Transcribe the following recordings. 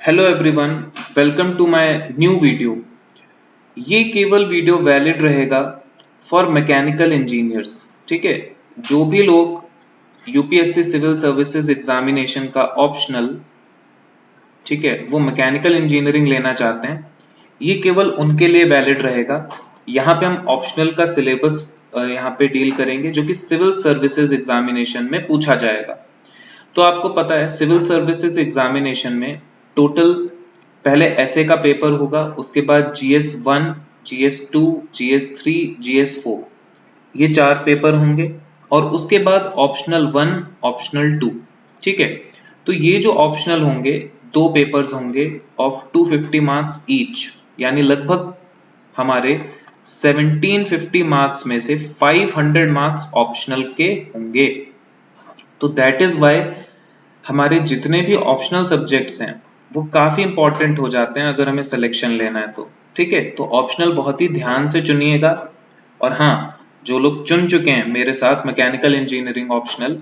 Hello everyone, welcome to my new video. ये केवल video valid रहेगा फॉर मैकेनिकल इंजीनियर्स। ठीक है, जो भी लोग यूपीएससी सिविल सर्विसेज एग्जामिनेशन का ऑप्शनल, ठीक है, वो मैकेनिकल इंजीनियरिंग लेना चाहते हैं, ये केवल उनके लिए वैलिड रहेगा। यहाँ पे हम ऑप्शनल का सिलेबस यहाँ पे डील करेंगे जो कि सिविल सर्विसेज एग्जामिनेशन में पूछा जाएगा। तो आपको पता है सिविल सर्विसेज एग्जामिनेशन में टोटल पहले एसए का पेपर होगा, उसके बाद जीएस 1, जीएस 2, जीएस 3, जीएस 4, ये 4 पेपर होंगे। और उसके बाद ऑप्शनल 1, ऑप्शनल 2। ठीक है, तो ये जो ऑप्शनल होंगे, 2 पेपर्स होंगे ऑफ 250 मार्क्स ईच, यानी लगभग हमारे 1750 मार्क्स में से 500 मार्क्स ऑप्शनल के होंगे। तो दैट इज वाई हमारे जितने भी ऑप्शनल सब्जेक्ट्स हैं वो काफी इंपॉर्टेंट हो जाते हैं अगर हमें सिलेक्शन लेना है तो। ठीक है, तो ऑप्शनल बहुत ही ध्यान से चुनिएगा। और हाँ, जो लोग चुन चुके हैं मेरे साथ मैकेनिकल इंजीनियरिंग ऑप्शनल,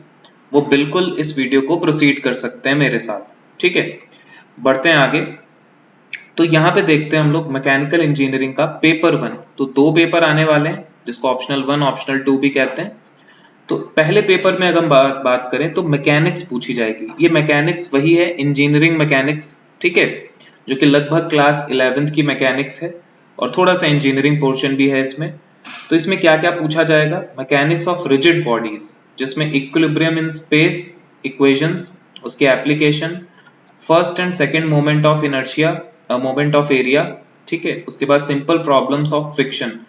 वो बिल्कुल इस वीडियो को प्रोसीड कर सकते हैं मेरे साथ। ठीक है, बढ़ते हैं आगे। तो यहाँ पे देखते हैं हम लोग मैकेनिकल इंजीनियरिंग का पेपर 1। तो 2 पेपर आने वाले हैं जिसको ऑप्शनल 1, ऑप्शनल 2 भी कहते हैं। तो पहले पेपर में अगर हम बात करें तो मैकेनिक्स पूछी जाएगी। ये मैकेनिक्स वही है, इंजीनियरिंग मैकेनिक्स, ठीक है, जो कि लगभग क्लास 11th की मैकेनिक्स है और थोड़ा सा इंजीनियरिंग पोर्शन भी है इसमें। तो इसमें क्या क्या पूछा जाएगा? मैकेनिक्स ऑफ रिजिड बॉडीज, जिसमें इक्विलिब्रियम इन स्पेस इक्वेशंस, उसके application, first and second moment of inertia, moment of area. ठीक है, उसके बाद simple problems of friction.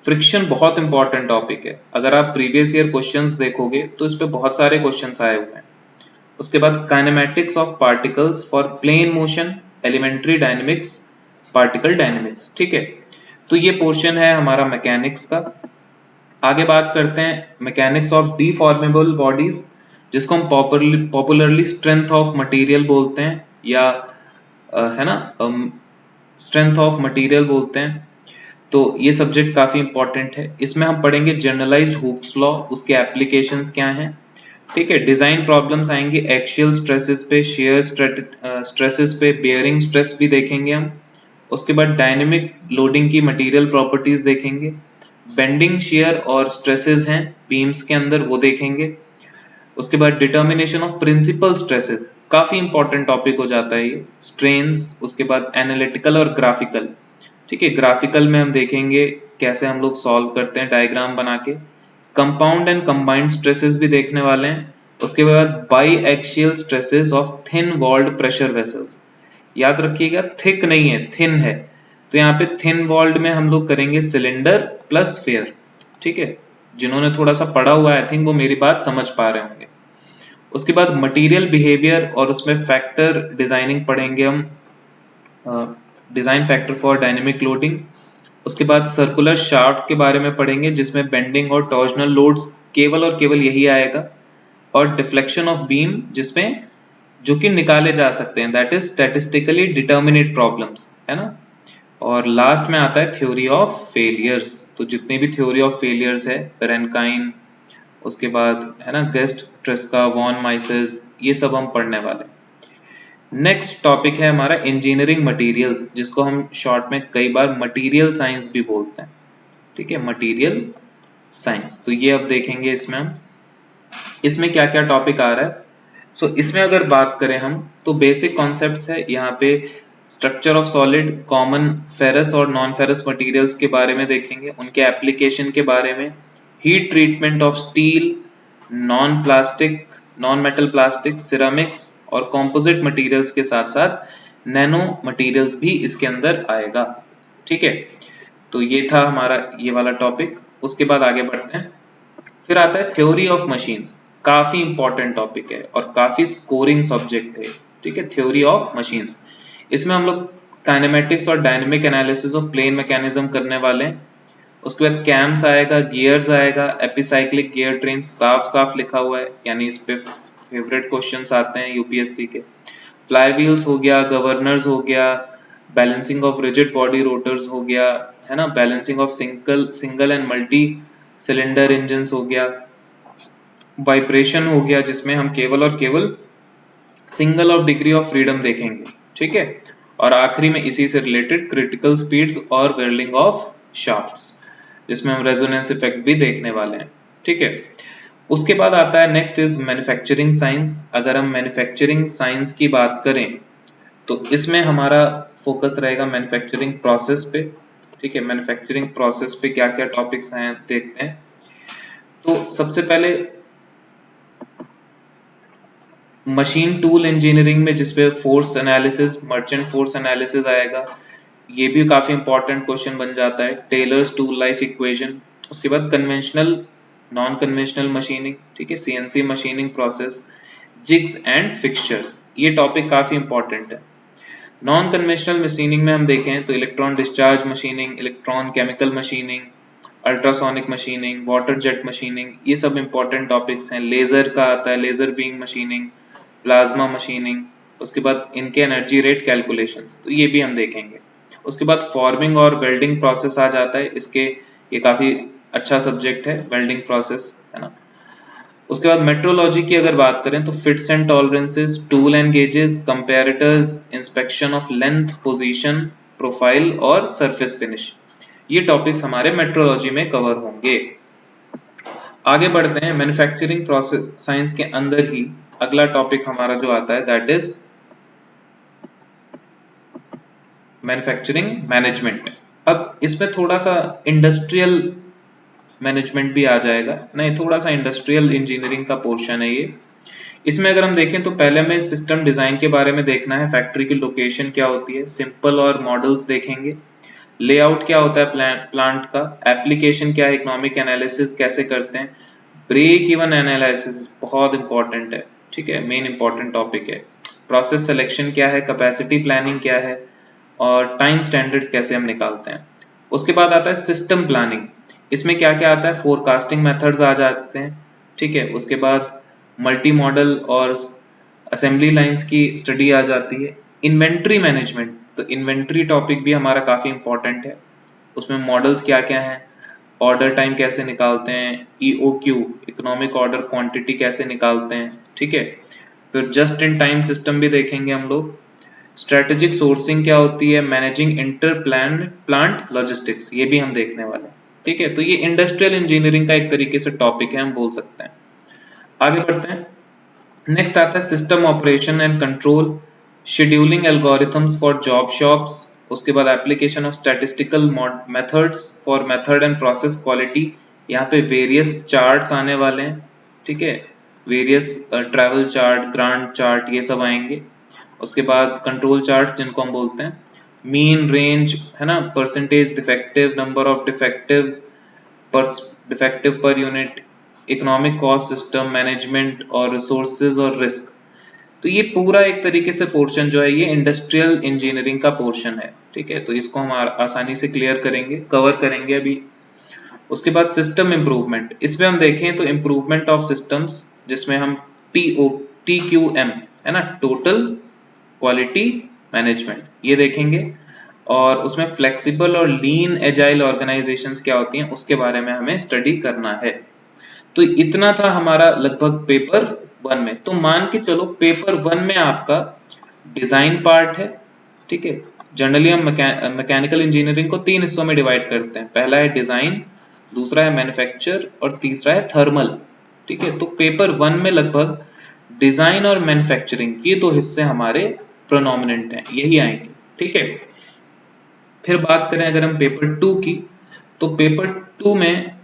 Friction बहुत इंपॉर्टेंट टॉपिक है, अगर आप प्रीवियस ईयर क्वेश्चंस देखोगे तो इस पे बहुत सारे क्वेश्चंस आए हुए हैं। उसके बाद kinematics of particles for plane motion, elementary dynamics, particle dynamics. ठीक है, तो ये पोर्शन है हमारा मैकेनिक्स का। आगे बात करते हैं मैकेनिक्स ऑफ डिफॉर्मेबल बॉडीज, जिसको हम पॉपुलरली स्ट्रेंथ ऑफ मटेरियल बोलते हैं, या है ना, स्ट्रेंथ ऑफ मटेरियल बोलते हैं। तो ये सब्जेक्ट काफी इंपॉर्टेंट है। इसमें हम पढ़ेंगे जनरलाइज्ड हुक्स लॉ, उसके एप्लीकेशंस क्या हैं। ठीक है, डिजाइन प्रॉब्लम्स आएंगे एक्सियल स्ट्रेसेस पे, शेयर स्ट्रेसेस पे, बेयरिंग स्ट्रेस भी देखेंगे हम। उसके बाद डायनेमिक लोडिंग की मटेरियल प्रॉपर्टीज देखेंगे। बेंडिंग शेयर और स्ट्रेसेस हैं बीम्स के अंदर, वो देखेंगे। उसके बाद डिटर्मिनेशन ऑफ प्रिंसिपल स्ट्रेसेस, काफी इंपॉर्टेंट टॉपिक हो जाता है ये। स्ट्रेन्स, उसके बाद एनालिटिकल और ग्राफिकल। ठीक है, ग्राफिकल में हम देखेंगे कैसे हम लोग सॉल्व करते हैं डायग्राम बना के। कंपाउंड एंड कंबाइंड स्ट्रेसेस भी देखने वाले हैं। उसके बाद biaxial stresses of thin walled pressure vessels. याद रखिएगा, थिक नहीं है, थिन है। तो यहाँ पे थिन वॉल्ड में हम लोग करेंगे सिलेंडर प्लस स्फीयर। ठीक है, जिन्होंने थोड़ा सा पढ़ा हुआ है आई थिंक वो मेरी बात समझ पा रहे होंगे। उसके बाद मटेरियल बिहेवियर और उसमें फैक्टर डिजाइनिंग पढ़ेंगे हम, design factor for dynamic loading. उसके बाद सर्कुलर शाफ्ट्स के बारे में पढ़ेंगे जिसमें बेंडिंग और टॉर्जनल लोड्स केवल और केवल यही आएगा। और डिफ्लेक्शन ऑफ बीम, जिसमें जो कि निकाले जा सकते हैं, that is statistically determinate problems, है ना। और लास्ट में आता है थ्योरी ऑफ फेलियर्स। तो जितनी भी थ्योरी ऑफ फेलियर्स है, रेनकाइन, उसके बाद है ना गेस्ट, ट्रेस्का, वॉन माइसेस, ये सब हम पढ़ने वाले। नेक्स्ट टॉपिक है हमारा इंजीनियरिंग मटेरियल्स, जिसको हम शॉर्ट में कई बार मटेरियल साइंस भी बोलते हैं। ठीक है, मटेरियल साइंस। तो ये अब देखेंगे इसमें हम, इसमें क्या क्या टॉपिक आ रहा है। सो इसमें अगर बात करें हम तो बेसिक कॉन्सेप्ट्स है यहाँ पे। Structure of solid, common ferrous और नॉन फेरस मटेरियल्स के बारे में देखेंगे, उनके एप्लीकेशन के बारे में। Heat treatment of steel, non plastic, non metal plastic, ceramics और कंपोजिट मटेरियल्स के साथ साथ नैनो मटेरियल्स भी इसके अंदर आएगा। ठीक है, तो ये था हमारा ये वाला टॉपिक। उसके बाद आगे बढ़ते हैं। फिर आता है थ्योरी ऑफ मशीन्स, काफी इंपॉर्टेंट टॉपिक है और काफी स्कोरिंग सब्जेक्ट है। ठीक है, थ्योरी ऑफ मशीन्स, इसमें हम लोग काइनेमेटिक्स और dynamic analysis of plane mechanism करने वाले हैं। उसके बाद कैम्स आएगा, गियर्स आएगा, एपिसाइक्लिक गियर ट्रेन, साफ साफ लिखा हुआ है, यानी इस पे फेवरेट क्वेश्चंस आते हैं यूपीएससी के। फ्लाई व्हील्स हो गया, गवर्नर्स हो गया, balancing of rigid body rotors हो गया, है ना, balancing of single and multi cylinder engine हो गया, वाइब्रेशन हो गया, जिसमें हम केवल और केवल single of degree of freedom देखेंगे। ठीक है। और आखिरी में इसी से रिलेटेड क्रिटिकल स्पीड्स और वेल्डिंग ऑफ शाफ्ट्स, जिसमें हम रेजोनेंस इफेक्ट भी देखने वाले हैं, ठीक है। उसके बाद आता है नेक्स्ट इज मैन्युफैक्चरिंग साइंस। अगर हम मैन्युफैक्चरिंग साइंस की बात करें तो इसमें हमारा फोकस रहेगा मैन्युफैक्चरिंग प्रोसेस पे, ठीक है। मैन्युफैक्चरिंग प्रोसेस पे क्या क्या टॉपिक्स हैं देखते हैं। तो सबसे पहले मशीन टूल इंजीनियरिंग में जिसपे force analysis, merchant force analysis आएगा, ये भी काफी इंपॉर्टेंट क्वेश्चन बन जाता है। टेलर्स टूल लाइफ इक्वेशन, उसके बाद कन्वेंशनल नॉन कन्वेंशनल मशीनिंग, ठीक है, CNC machining process, jigs and fixtures, ये टॉपिक काफी इंपॉर्टेंट है। नॉन कन्वेंशनल मशीनिंग में हम देखें तो electron discharge machining, electron chemical machining, ultrasonic machining, water jet machining, ये सब इंपॉर्टेंट टॉपिक्स हैं। लेजर का आता है, laser beam machining, plasma machining, उसके बाद इनके एनर्जी रेट कैलकुलेशंस, तो ये भी हम देखेंगे। उसके बाद फॉर्मिंग और वेल्डिंग प्रोसेस आ जाता है इसके, ये काफी अच्छा सब्जेक्ट है वेल्डिंग प्रोसेस, है ना। उसके बाद मेट्रोलॉजी की अगर बात करें तो fits and tolerances, tool and gauges, comparators, inspection of length, position, profile और सरफेस फिनिश, ये टॉपिक्स हमारे मेट्रोलॉजी में कवर होंगे। आगे बढ़ते हैं मैन्युफैक्चरिंग प्रोसेस साइंस के अंदर ही अगला टॉपिक हमारा जो आता है दैट इज मैन्युफैक्चरिंग मैनेजमेंट। अब इसमें थोड़ा सा इंडस्ट्रियल मैनेजमेंट भी आ जाएगा ना, ये थोड़ा सा इंडस्ट्रियल इंजीनियरिंग का पोर्शन है ये। इसमें अगर हम देखें तो पहले हमें सिस्टम डिजाइन के बारे में देखना है, फैक्ट्री की लोकेशन क्या होती है, सिंपल और मॉडल्स देखेंगे, लेआउट क्या होता है प्लांट का, एप्लीकेशन क्या है, इकोनॉमिक एनालिसिस कैसे करते हैं, ब्रेक इवन एनालिसिस बहुत इंपॉर्टेंट है, ठीक है, मेन इंपॉर्टेंट टॉपिक है, प्रोसेस सिलेक्शन क्या है, कैपेसिटी प्लानिंग क्या है, और टाइम स्टैंडर्ड्स कैसे हम निकालते हैं। उसके बाद आता है सिस्टम प्लानिंग, इसमें क्या क्या आता है, फोरकास्टिंग मेथड्स आ जाते हैं, ठीक है। उसके बाद मल्टी मॉडल और असेंबली लाइंस की स्टडी आ जाती है। इन्वेंट्री मैनेजमेंट, तो इन्वेंट्री टॉपिक भी हमारा काफी इंपॉर्टेंट है, उसमें मॉडल्स क्या क्या हैं, ऑर्डर टाइम कैसे निकालते हैं, ईओक्यू इकोनॉमिक ऑर्डर क्वांटिटी कैसे निकालते हैं, ठीक है। फिर जस्ट इन टाइम सिस्टम भी देखेंगे हम लोग, स्ट्रेटेजिक सोर्सिंग क्या होती है, मैनेजिंग इंटर प्लांट लॉजिस्टिक्स, ये भी हम देखने वाले हैं, ठीक है। तो ये इंडस्ट्रियल इंजीनियरिंग का एक तरीके से टॉपिक है, हम बोल सकते हैं। आगे बढ़ते हैं, नेक्स्ट आता है system operation and control, scheduling algorithms for job shops, उसके बाद application of statistical methods for method and process quality, यहाँ पे वेरियस चार्ट्स आने वाले हैं, ठीक है, various travel chart, grant chart, ये सब आएंगे। उसके बाद कंट्रोल चार्ट्स जिनको हम बोलते हैं, मीन रेंज, है ना, percentage defective, number of defectives per defective per unit, economic cost system management और रिसोर्सेज और रिस्क। तो ये पूरा एक तरीके से पोर्शन जो है ये इंडस्ट्रियल इंजीनियरिंग का पोर्शन है, ठीक है। तो इसको हम आसानी से क्लियर करेंगे, कवर करेंगे अभी। उसके बाद सिस्टम इम्प्रूवमेंट, इसमें हम देखें तो इम्प्रूवमेंट ऑफ सिस्टम्स, जिसमें हम TQM, है ना, टोटल क्वालिटी मैनेजमेंट, ये देखेंगे। और उसमें फ्लेक्सिबल और लीन एजाइल ऑर्गेनाइजेशंस क्या होती हैं उसके बारे में हमें स्टडी करना है। तो इतना था हमारा लगभग पेपर 1 में। तो मान के चलो पेपर 1 में आपका डिजाइन पार्ट है, ठीक है। जनरली हम मैकेनिकल इंजीनियरिंग को 3 हिस्सों में डिवाइड करते हैं, पहला है डिजाइन, दूसरा है मैन्युफैक्चर और तीसरा है थर्मल, ठीक है। तो पेपर 1 में लगभग डिजाइन और मैन्युफैक्चरिंग ये दो हिस्से हमारे प्रोनोमिनेंट हैं, यही आएंगे, ठीक है। फिर बात करें अगर हम पेपर 2 की, तो पेपर 2 में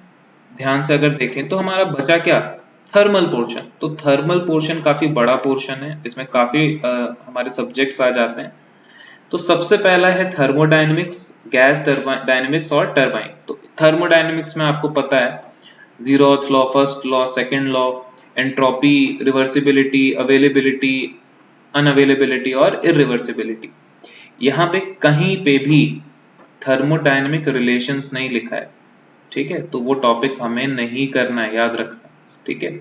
ध्यान से अगर देखें तो हमारा बचा क्या, थर्मल पोर्शन। तो थर्मल पोर्शन काफी बड़ा पोर्शन है, इसमें काफी हमारे सब्जेक्ट्स आ जाते हैं। तो सबसे पहला है थर्मोडायनेमिक्स, गैस डायनेमिक्स और टरबाइन। तो थर्मोडायनेमिक्स में आपको पता है zeroth law, first law, second law, entropy, reversibility, availability, unavailability और इरिवर्सिबिलिटी। यहाँ पे कहीं पे भी थर्मोडायनेमिक रिलेशंस नहीं लिखा है, ठीक है। तो वो टॉपिक हमें नहीं करना है, याद रखना, ठीक है।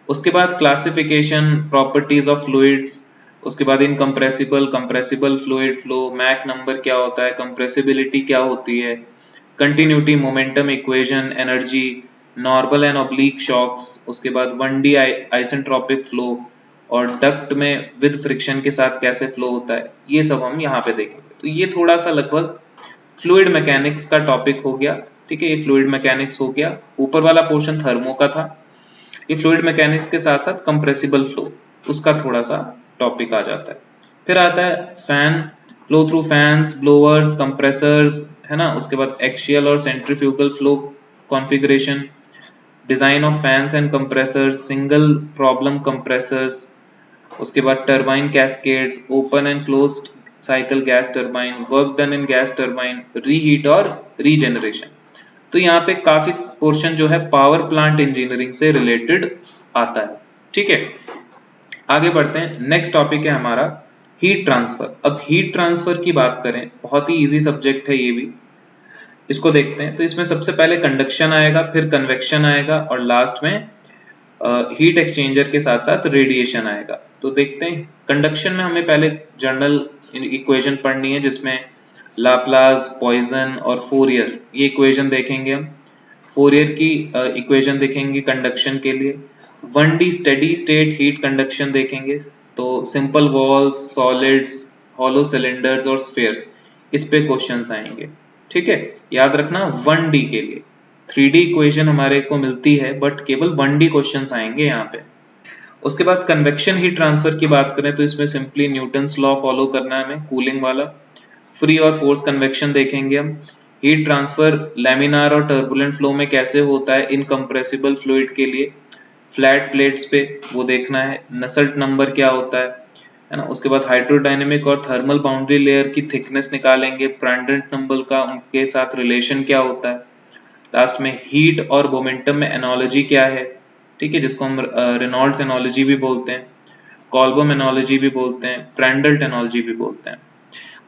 उसके बाद क्लासिफिकेशन, प्रॉपर्टीज ऑफ फ्लूइड्स, उसके बाद incompressible, compressible fluid flow, Mach number क्या होता है, कंप्रेसिबिलिटी क्या होती है, continuity, momentum equation, energy, normal and oblique shocks, उसके बाद 1D आइसेंट्रोपिक फ्लो, और डक्ट में विद फ्रिक्शन के साथ कैसे फ्लो होता है, ये सब हम यहाँ पे देखेंगे। तो ये थोड़ा सा लगभग फ्लूइड मैकेनिक्स का टॉपिक हो गया, ठीक है, ये फ्लूइड मैकेनिक्स हो गया। ऊपर वाला पोर्शन थर्मो का था, ये फ्लूइड मैकेनिक्स के साथ साथ कंप्रेसिबल फ्लो उसका थोड़ा सा टॉपिक आ जाता है। फिर आता है fan, flow through fans, blowers, compressors, है ना। उसके बाद एक्सियल और centrifugal flow configuration, design of fans and compressors, single problem compressors, उसके बाद turbine cascades, open and closed cycle gas turbine, work done in gas turbine, reheat और regeneration. तो यहाँ पे काफी पोर्शन जो है पावर प्लांट इंजीनियरिंग से रिलेटेड आता है, ठीक है। आगे बढ़ते हैं, नेक्स्ट टॉपिक है हमारा हीट ट्रांसफर। अब हीट ट्रांसफर की बात करें, बहुत ही इजी सब्जेक्ट है ये भी, इसको देखते हैं। तो इसमें सबसे पहले कंडक्शन आएगा, फिर कन्वेक्शन आएगा और लास्ट में हीट एक्सचेंजर के साथ साथ रेडिएशन आएगा। तो देखते हैं, कंडक्शन में हमें पहले जनरल इक्वेशन पढ़नी है जिसमें लाप्लास, पॉइसन और फोरियर, ये इक्वेशन देखेंगे हम। फोरियर की इक्वेशन देखेंगे कंडक्शन के लिए। 1D steady state heat conduction देखेंगे, तो simple walls, solids, hollow cylinders और स्फीयर्स, इस पे क्वेश्चंस आएंगे, ठीक है। याद रखना 1D के लिए 3D इक्वेशन हमारे को मिलती है बट केवल 1D क्वेश्चंस आएंगे यहाँ पे। उसके बाद कन्वेक्शन हीट ट्रांसफर की बात करें तो इसमें सिंपली न्यूटन्स लॉ फॉलो करना है हमें, कूलिंग वाला। फ्री और फोर्स कन्वेक्शन देखेंगे हम। हीट ट्रांसफर लैमिनार और टर्बुलेंट फ्लो में कैसे होता है इनकम्प्रेसिबल फ्लूइड के लिए, फ्लैट प्लेट्स पे, वो देखना है। नसेल्ट नंबर क्या होता है ना। उसके बाद हाइड्रोडायनेमिक और थर्मल बाउंड्री लेयर की थिकनेस निकालेंगे, प्रांड्टल नंबर का उनके साथ रिलेशन क्या होता है। लास्ट में हीट और मोमेंटम में एनालॉजी क्या है, ठीक है, जिसको हम रेनॉल्ड्स एनालॉजी भी बोलते हैं, कॉल्बम एनालॉजी भी बोलते हैं, प्रांड्टल एनालॉजी भी बोलते हैं।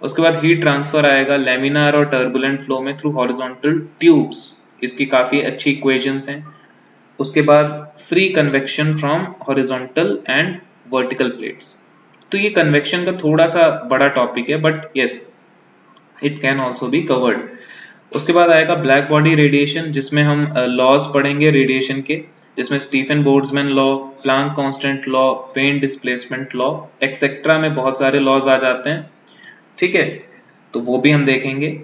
उसके बाद हीट ट्रांसफर आएगा लैमिनार और टर्बुलेंट फ्लो में थ्रू हॉरिजॉन्टल ट्यूब्स, इसकी काफी अच्छी इक्वेशंस हैं। उसके बाद free convection from horizontal and vertical plates. तो ये कन्वेक्शन का थोड़ा सा बड़ा टॉपिक है but yes it can also be covered. उसके बाद आएगा ब्लैक बॉडी रेडिएशन, जिसमें हम लॉज पढ़ेंगे रेडिएशन के, जिसमें Stefan Boltzmann law, Planck constant law, when displacement law etcetera में बहुत सारे लॉज आ जाते हैं, ठीक है, तो वो भी हम देखेंगे।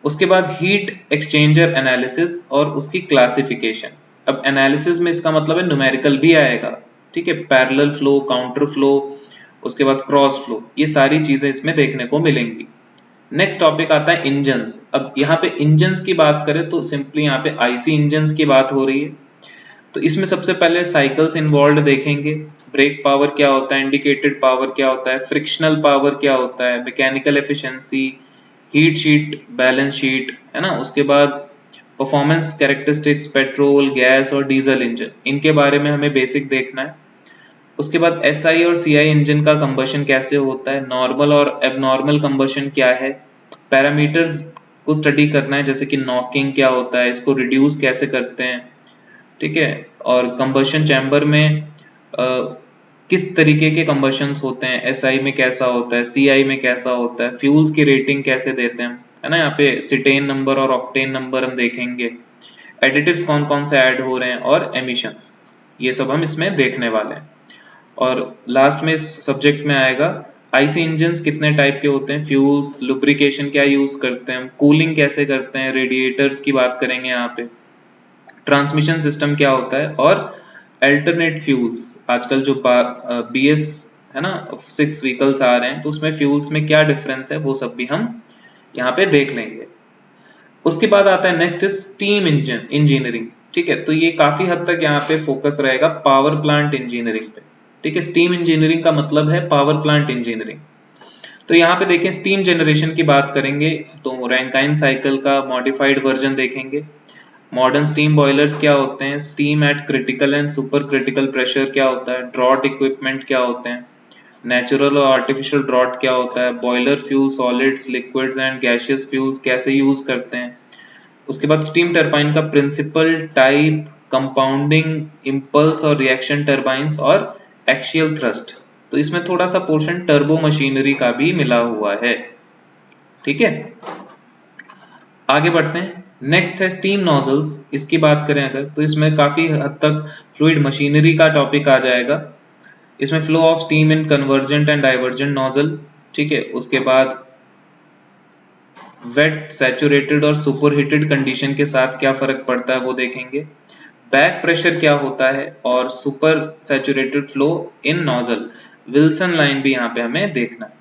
उसके बाद हीट एक्सचेंजर एनालिसिस और उसकी क्लासिफिकेशन। अब एनालिसिस में इसका मतलब है न्यूमेरिकल भी आएगा, ठीक है, पैरेलल फ्लो, काउंटर फ्लो, उसके बाद क्रॉस फ्लो, ये सारी चीजें इसमें देखने को मिलेंगी। नेक्स्ट टॉपिक आता है इंजन्स। अब यहाँ पे इंजन्स की बात करें तो सिंपली यहाँ पे आईसी इंजन्स की बात हो रही है। तो इसमें सबसे पहले साइकिल्स इन्वॉल्व देखेंगे, ब्रेक पावर क्या होता है, इंडिकेटेड पावर क्या होता है, फ्रिक्शनल पावर क्या होता है, mechanical efficiency, heat sheet, balance sheet, है ना। उसके बाद परफॉर्मेंस कैरेक्टरिस्टिक्स, पेट्रोल, गैस और डीजल इंजन, इनके बारे में हमें बेसिक देखना है। उसके बाद एसआई और सीआई इंजन का कंबशन कैसे होता है, नॉर्मल और एबनॉर्मल कंबशन क्या है, पैरामीटर्स को स्टडी करना है, जैसे कि नॉकिंग क्या होता है, इसको रिड्यूस कैसे करते हैं, ठीक है, और कंबशन चैम्बर में किस तरीके के कंबशंस होते हैं, एसआई में कैसा होता है, सीआई में कैसा होता है, फ्यूल्स की रेटिंग कैसे देते हैं, है ना। यहाँ पे सिटेन नंबर और ऑक्टेन नंबर हम देखेंगे, एडिटिव्स कौन कौन से ऐड हो रहे हैं और एमिशंस, ये सब हम इसमें देखने वाले हैं। और लास्ट में इस सब्जेक्ट में आएगा आईसी इंजन्स कितने टाइप के होते हैं, फ्यूल्स, लुब्रिकेशन क्या यूज करते हैं, कूलिंग कैसे करते हैं, रेडिएटर्स की बात करेंगे यहाँ पे, ट्रांसमिशन सिस्टम क्या होता है, और अल्टरनेट फ्यूल्स, आजकल जो बीएस है ना 6 व्हीकल्स आ रहे हैं तो उसमें फ्यूल्स में क्या डिफरेंस है, वो सब भी हम यहाँ पे देख लेंगे। उसके बाद आता है नेक्स्ट स्टीम इंजन इंजीनियरिंग, ठीक है, तो ये काफी हद तक यहाँ पे फोकस रहेगा पावर प्लांट इंजीनियरिंग पे, ठीक है। स्टीम इंजीनियरिंग का मतलब है पावर प्लांट इंजीनियरिंग। तो यहाँ पे देखें स्टीम जनरेशन की बात करेंगे तो रैंकाइन साइकिल का मॉडिफाइड वर्जन देखेंगे, मॉडर्न स्टीम बॉयलर्स क्या होते हैं, steam eight critical and super critical pressure क्या होता है, ड्रॉट इक्विपमेंट क्या होते हैं, नेचुरल और आर्टिफिशियल ड्रॉट क्या होता है, boiler fuel, solids, liquids and gaseous fuels कैसे यूज करते हैं। उसके बाद स्टीम टरबाइन का प्रिंसिपल, टाइप, कंपाउंडिंग, इंपल्स और रिएक्शन टरबाइंस और एक्सियल थ्रस्ट। तो इसमें थोड़ा सा पोर्शन टर्बो मशीनरी का भी मिला हुआ है, ठीक है। आगे बढ़ते हैं, नेक्स्ट है स्टीम नोजल्स। इसकी बात करें अगर तो इसमें काफी हद तक फ्लूइड मशीनरी का टॉपिक आ जाएगा। इसमें flow of steam in convergent and divergent nozzle, ठीक है। उसके बाद वेट, सैचुरेटेड और सुपरहीटेड कंडीशन के साथ क्या फर्क पड़ता है वो देखेंगे। बैक प्रेशर क्या होता है और super saturated flow in nozzle, Wilson line भी यहाँ पे हमें देखना है।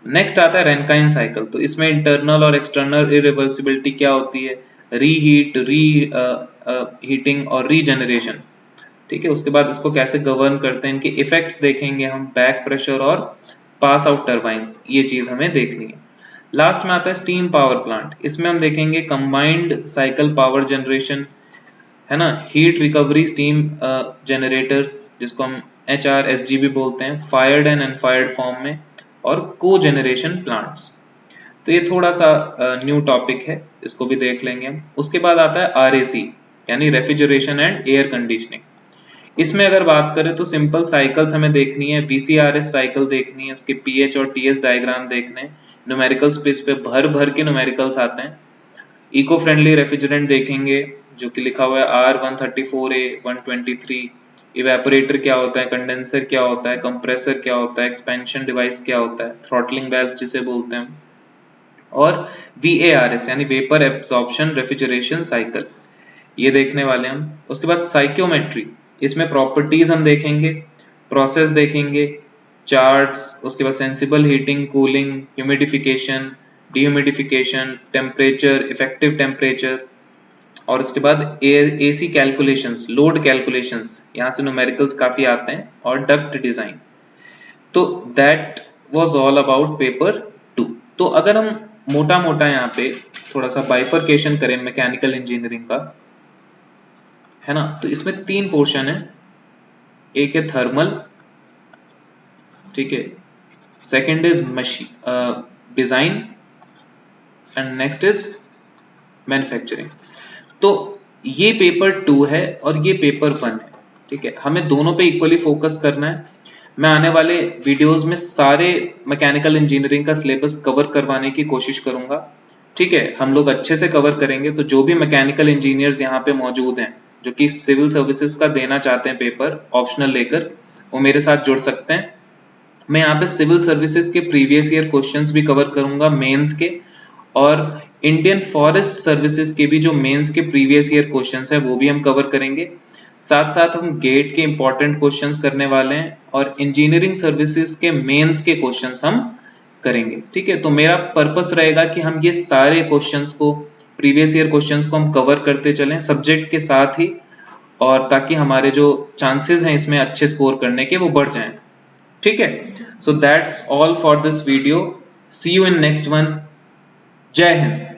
नेक्स्ट आता है रैंकाइन साइकिल। तो इसमें इंटरनल और एक्सटर्नल इरिवर्सिबिलिटी क्या होती है, रीहीट, हीटिंग और रीजनरेशन, ठीक है। उसके बाद इसको कैसे गवर्न करते हैं, इनके इफेक्ट्स देखेंगे हम, बैक प्रेशर और पास आउट टर्बाइंस, ये चीज हमें देखनी है। लास्ट में आता है स्टीम पावर प्लांट। इसमें हम देखेंगे कंबाइंड साइकिल पावर जनरेशन, है ना, हीट रिकवरी स्टीम जनरेटर्स जिसको हम HRSG भी बोलते हैं, फायर्ड एंड अनफायर्ड फॉर्म में, और को जनरेशन प्लांट्स। तो ये थोड़ा सा न्यू टॉपिक है, इसको भी देख लेंगे हम। उसके बाद आता है RAC यानी रेफ्रिजरेशन एंड एयर कंडीशनिंग। इसमें अगर बात करें तो सिंपल साइकिल्स हमें देखनी है, VCRS साइकिल देखनी है, उसके पीएच और TS डायग्राम देखने, न्यूमेरिकल्स पे इस पे भर भर के न्यूमेरिकल्स आते हैं। इको फ्रेंडली रेफ्रिजरेंट देखेंगे जो कि लिखा हुआ है R134A 123। इवेपोरेटर क्या होता है, कंडेंसर क्या होता है, कंप्रेसर क्या होता है, एक्सपेंशन डिवाइस क्या होता है, थ्रॉटलिंग वाल्व जिसे बोलते हैं, और VARS यानी वेपर एब्जॉर्प्शन रेफ्रिजरेशन साइकिल, ये देखने वाले हम। उसके बाद साइक्योमेट्री, इसमें प्रॉपर्टीज हम देखेंगे, प्रोसेस देखेंगे, चार्ट्स, उसके बाद sensible heating, cooling, humidification, dehumidification, temperature, effective temperature, और उसके बाद AC कैलकुलेशंस, लोड कैलकुलेशंस, यहाँ से न्यूमेरिकल्स काफी आते हैं, और डक्ट डिजाइन। तो that was all about paper 2। तो अगर हम मोटा मोटा यहाँ पे थोड़ा सा बाइफरकेशन करें मैकेनिकल इंजीनियरिंग का, है ना, तो इसमें 3 पोर्शन है। एक है थर्मल, ठीक है, second is machine design, and next is manufacturing. तो ये पेपर 2 है और ये पेपर 1 है, ठीक है। हमें दोनों पे इक्वली फोकस करना है। मैं आने वाले वीडियोस में सारे मैकेनिकल इंजीनियरिंग का सिलेबस कवर करवाने की कोशिश करूंगा, ठीक है। हम लोग अच्छे से कवर करेंगे। तो जो भी मैकेनिकल इंजीनियर्स यहाँ पे मौजूद हैं जो कि सिविल सर्विसेज का देना चाहते हैं पेपर ऑप्शनल लेकर, वो मेरे साथ जुड़ सकते हैं। मैं यहाँ पे सिविल सर्विसेज के प्रीवियस ईयर क्वेश्चंस भी कवर करूंगा, मेंस के, और इंडियन फॉरेस्ट सर्विसेज के भी जो मेंस के प्रीवियस ईयर क्वेश्चंस है वो भी हम कवर करेंगे। साथ साथ हम गेट के इंपॉर्टेंट क्वेश्चंस करने वाले हैं, और इंजीनियरिंग सर्विसेज के मेंस के क्वेश्चंस हम करेंगे, ठीक है। तो मेरा पर्पस रहेगा कि हम ये सारे क्वेश्चंस को, प्रीवियस ईयर क्वेश्चंस को हम कवर करते चलें सब्जेक्ट के साथ ही, और ताकि हमारे जो चांसेस हैं इसमें अच्छे स्कोर करने के वो बढ़ जाएं, ठीक है। So that's all for this video, see you in next one. जय हिंद।